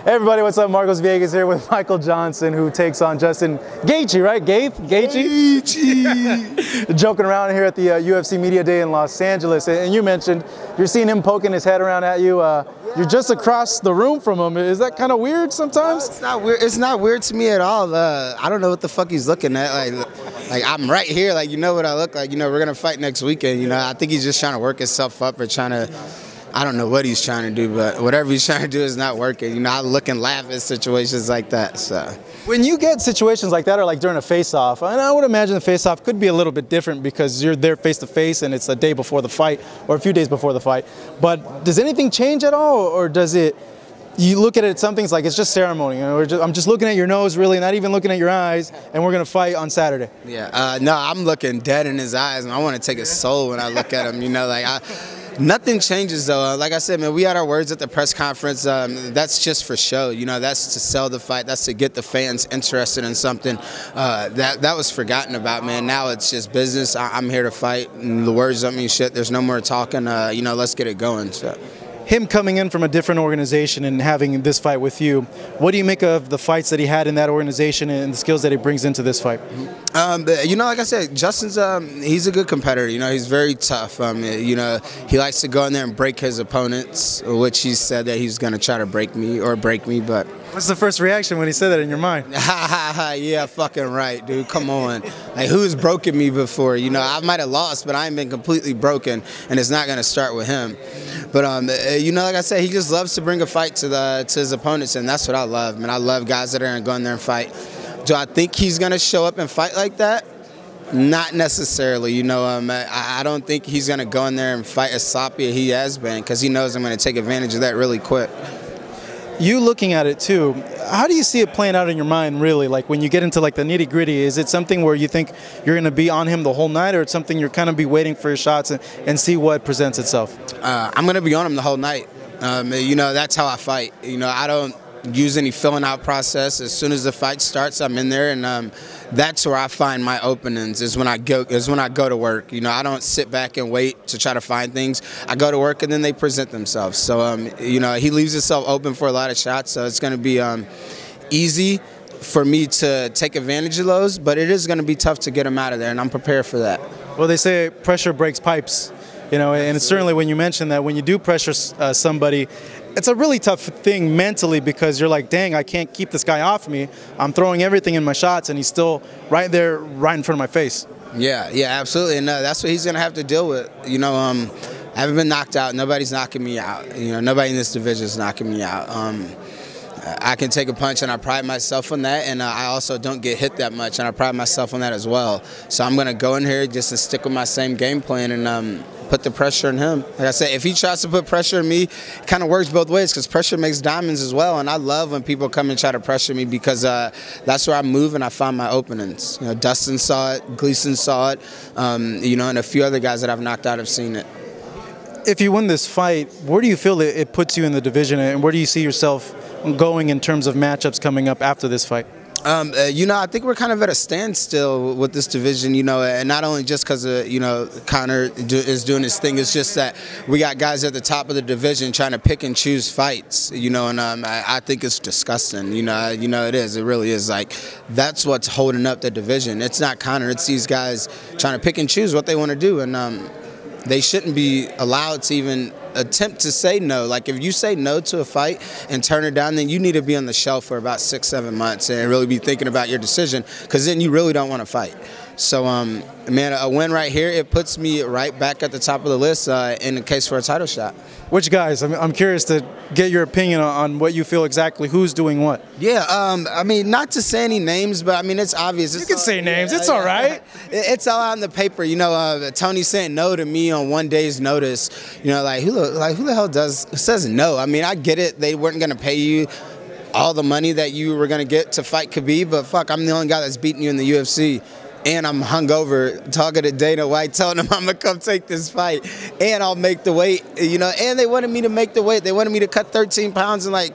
Hey everybody, what's up? Marcos Villegas here with Michael Johnson, who takes on Justin Gaethje, right? Gaethje? Joking around here at the UFC Media Day in Los Angeles. And you mentioned you're seeing him poking his head around at you. You're just across the room from him. Is that kind of weird sometimes? No, it's not weird. It's not weird to me at all. I don't know what the fuck he's looking at. Like I'm right here. Like, you know what I look like. You know, we're going to fight next weekend. You know, I think he's just trying to work himself up or trying to... I don't know what he's trying to do, but whatever he's trying to do is not working. You know, I look and laugh at situations like that. So, when you get situations like that, or like during a face-off, and I would imagine the face-off could be a little bit different because you're there face-to-face and it's a day before the fight or a few days before the fight. But does anything change at all, or does it? You look at it, some things like it's just ceremony. You know, I'm just looking at your nose, really, not even looking at your eyes, and we're gonna fight on Saturday. Yeah, no, I'm looking dead in his eyes, and I want to take his soul when I look at him. You know, like nothing changes though. Like I said, man, we had our words at the press conference. That's just for show. You know, that's to sell the fight. That's to get the fans interested in something. That was forgotten about, man. Now it's just business. I'm here to fight, and the words don't mean shit. There's no more talking. You know, let's get it going. So. Him coming in from a different organization and having this fight with you, what do you make of the fights that he had in that organization and the skills that he brings into this fight? You know, like I said, Justin's he's a good competitor. You know, he's very tough. You know, he likes to go in there and break his opponents, which he said that he's going to try to break me, but... What's the first reaction when he said that in your mind? Yeah, fucking right, dude. Come on. Like, who's broken me before? You know, I might have lost, but I ain't been completely broken, and it's not going to start with him. But, you know, like I said, he just loves to bring a fight to his opponents, and that's what I love. Man, I love guys that are going to go in there and fight. Do I think he's going to show up and fight like that? Not necessarily. You know, I don't think he's going to go in there and fight as sloppy as he has been, because he knows I'm going to take advantage of that really quick. You looking at it too, how do you see it playing out in your mind really? Like when you get into like the nitty gritty, is it something where you think you're going to be on him the whole night, or it's something you're kind of be waiting for your shots and see what presents itself? I'm going to be on him the whole night. You know, that's how I fight. You know, I don't use any filling out process. As soon as the fight starts, I'm in there, and that's where I find my openings. Is when I go to work. You know, I don't sit back and wait to try to find things. I go to work, and then they present themselves. So you know, he leaves himself open for a lot of shots. So it's going to be easy for me to take advantage of those, but it is going to be tough to get him out of there, and I'm prepared for that. Well, they say pressure breaks pipes. You know, and it's certainly when you mention that, when you do pressure somebody, it's a really tough thing mentally, because you're like, dang, I can't keep this guy off me. I'm throwing everything in my shots, and he's still right there, right in front of my face. Yeah, absolutely, and that's what he's going to have to deal with. You know, I haven't been knocked out. Nobody's knocking me out. You know, nobody in this division is knocking me out. I can take a punch, and I pride myself on that, and I also don't get hit that much, and I pride myself on that as well. So I'm going to go in here just to stick with my same game plan and put the pressure on him. Like I said, if he tries to put pressure on me, it kind of works both ways, because pressure makes diamonds as well, and I love when people come and try to pressure me, because that's where I move and I find my openings. You know, Dustin saw it, Gleason saw it, you know, and a few other guys that I've knocked out have seen it. If you win this fight, where do you feel it puts you in the division, and where do you see yourself going in terms of matchups coming up after this fight? You know, I think we're kind of at a standstill with this division, you know, and not only just because, you know, Conor is doing his thing. It's just that we got guys at the top of the division trying to pick and choose fights, you know, and I think it's disgusting. You know, it is. It really is. Like, that's what's holding up the division. It's not Conor. It's these guys trying to pick and choose what they want to do, and they shouldn't be allowed to even attempt to say no. Like, if you say no to a fight and turn it down, then you need to be on the shelf for about 6-7 months and really be thinking about your decision, because then you really don't want to fight. So, man, a win right here, it puts me right back at the top of the list in the case for a title shot. Which guys? I'm curious to get your opinion on what you feel exactly, who's doing what. Yeah, I mean, not to say any names, but I mean, it's obvious. You can say names, it's all right. It's all out in the paper. You know, Tony saying no to me on one day's notice. You know, like who the hell says no? I mean, I get it. They weren't going to pay you all the money that you were going to get to fight Khabib, but fuck, I'm the only guy that's beating you in the UFC. And I'm hungover, talking to Dana White, telling him I'm going to come take this fight, and I'll make the weight, you know, and they wanted me to make the weight. They wanted me to cut 13 pounds in like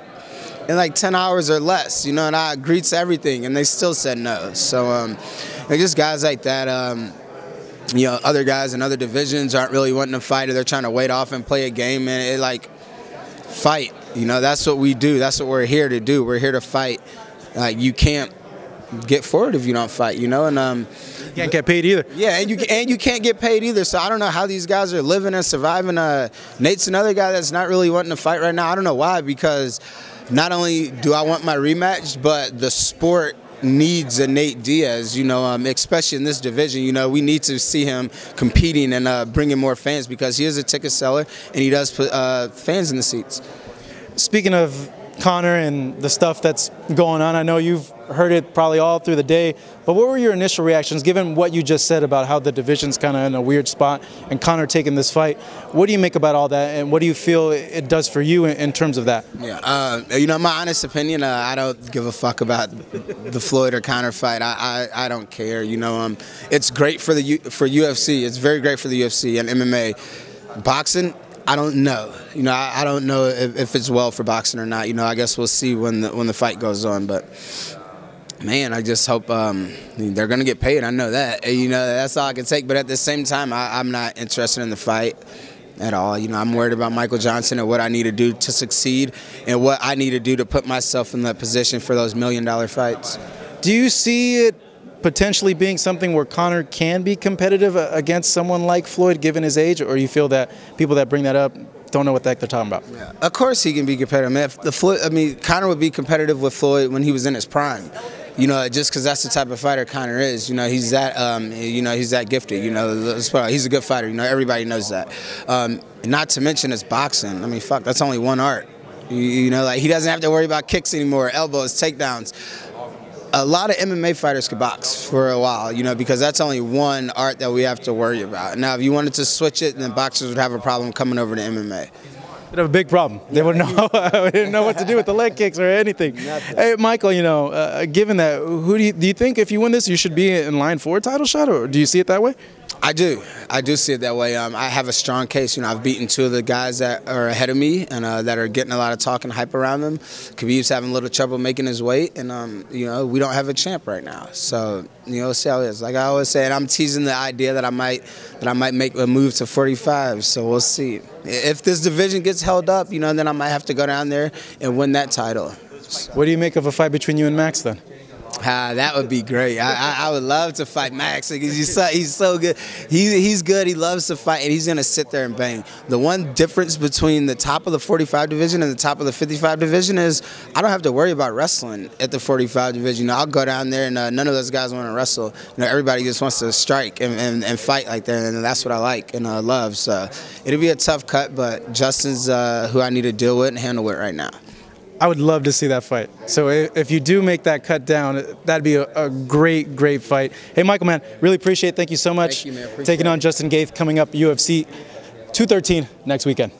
10 hours or less, you know, and I agreed to everything, and they still said no. So just guys like that, you know, other guys in other divisions aren't really wanting to fight, or they're trying to wait off and play a game, and it, like, fight. You know, that's what we do. That's what we're here to do. We're here to fight. You can't get forward if you don't fight, you know, and you can't get paid either. Yeah, and you can't get paid either. So I don't know how these guys are living and surviving. Nate's another guy that's not really wanting to fight right now. I don't know why, because not only do I want my rematch, but the sport needs a Nate Diaz, you know, especially in this division. You know, we need to see him competing and bringing more fans, because he is a ticket seller and he does put fans in the seats. Speaking of Conor and the stuff that's going on, I know you've heard it probably all through the day, but what were your initial reactions given what you just said about how the division's kind of in a weird spot and Conor taking this fight? What do you make about all that, and what do you feel it does for you in terms of that? Yeah, you know, my honest opinion, I don't give a fuck about the Floyd or Conor fight. I don't care. You know, it's great for UFC. It's very great for the UFC and MMA. Boxing, I don't know. You know, I don't know if it's well for boxing or not. You know, I guess we'll see when the fight goes on. But man, I just hope they're gonna get paid. I know that. You know, that's all I can take. But at the same time, I'm not interested in the fight at all. You know, I'm worried about Michael Johnson and what I need to do to succeed and what I need to do to put myself in that position for those $1 million fights. Do you see it potentially being something where Conor can be competitive against someone like Floyd given his age, or you feel that people that bring that up don't know what the heck they're talking about? Yeah. Of course he can be competitive. Man, Conor would be competitive with Floyd when he was in his prime. You know, just because that's the type of fighter Conor is. You know, he's that. You know, he's that gifted. You know, he's a good fighter. You know, everybody knows that. Not to mention it's boxing. I mean, fuck, that's only one art. You know, like he doesn't have to worry about kicks anymore, elbows, takedowns. A lot of MMA fighters could box for a while, you know, because that's only one art that we have to worry about. Now, if you wanted to switch it, then boxers would have a problem coming over to MMA. They'd have a big problem. They wouldn't know what to do with the leg kicks or anything. Nothing. Hey, Michael, you know, given that, who do you think if you win this, you should be in line for a title shot, or do you see it that way? I do see it that way. I have a strong case. You know, I've beaten two of the guys that are ahead of me and that are getting a lot of talk and hype around them. Khabib's having a little trouble making his weight, and you know, we don't have a champ right now. So you know, we'll see how it is. Like I always say, and I'm teasing the idea that I might make a move to 45. So we'll see. If this division gets held up, you know, then I might have to go down there and win that title. What do you make of a fight between you and Max then? That would be great. I would love to fight Max because he's so good. He's good. He loves to fight, and he's going to sit there and bang. The one difference between the top of the 45 division and the top of the 55 division is I don't have to worry about wrestling at the 45 division. You know, I'll go down there, and none of those guys want to wrestle. You know, everybody just wants to strike and fight like that, and that's what I like and love. So it'll be a tough cut, but Justin's who I need to deal with and handle it right now. I would love to see that fight. So if you do make that cut down, that'd be a great, great fight. Hey, Michael, man, really appreciate it. Thank you so much. Thank you, man. Taking on Justin Gaethje coming up UFC 213 next weekend.